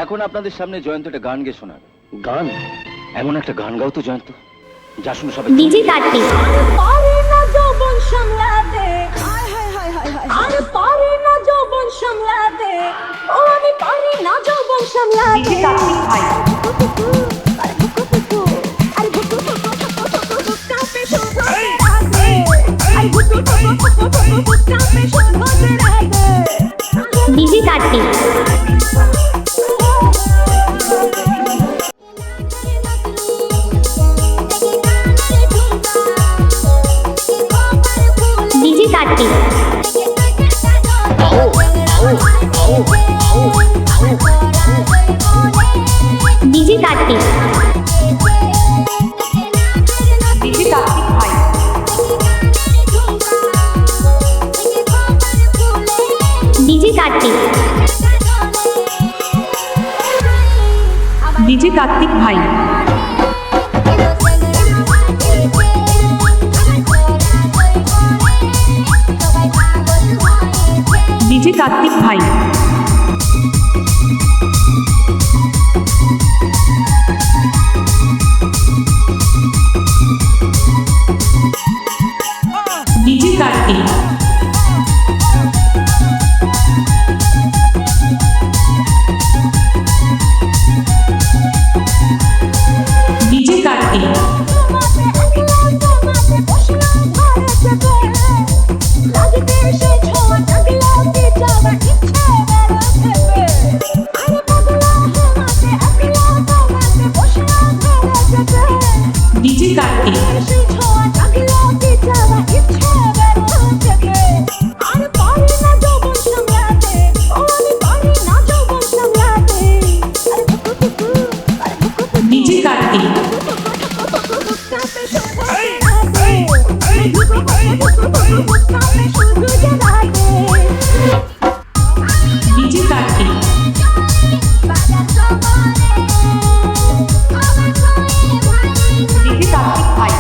এখন আপনাদের সামনে জয়ন্ত একটা গান গেয়ে শোনাবে। গান? এমন একটা গান গাও তো জয়ন্ত, যা শুনে সবাই ডিজে কার্তিক। পারে না যৌবন সামলাতে, আরে পারে না যৌবন সামলাতে, ও আমি পারি না যৌবন সামলাতে। ডিজে কার্তিক ভাই। আরে ভুকু, আরে ভুকু কাপে শুধু রাতে, আরে ভুকু কাপে শুধু রাতে। DJ Kartik. DJ Kartik. DJ Kartik. DJ Kartik ভাই। ডিজে কার্তিক। ডিজে কার্তিক ভাই। ডিজে কার্তিক ভাই। DJ Kartik. DJ Kartik. DJ Kartik. DJ Kartik. DJ Kartik. DJ Kartik ভাই।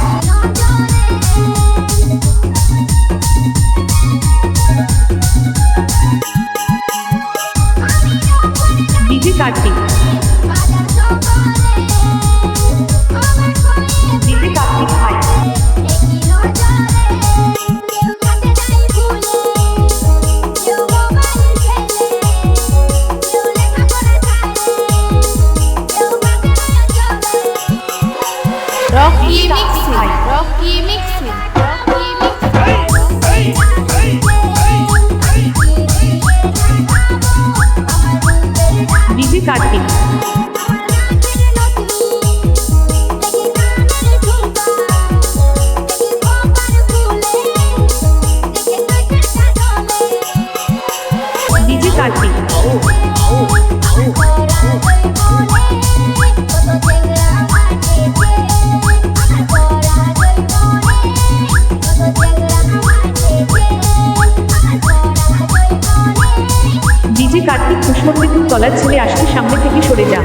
ডিজে কার্তিক। ডিজে কার্তিক ভাই। Rocky Mixing, Rocky Mixing, Rocky Mixing. DJ Kartik. DJ Kartik. DJ Kartik Kushmandipur তলার ছেলে আসলে সামনে থেকে সরে যা।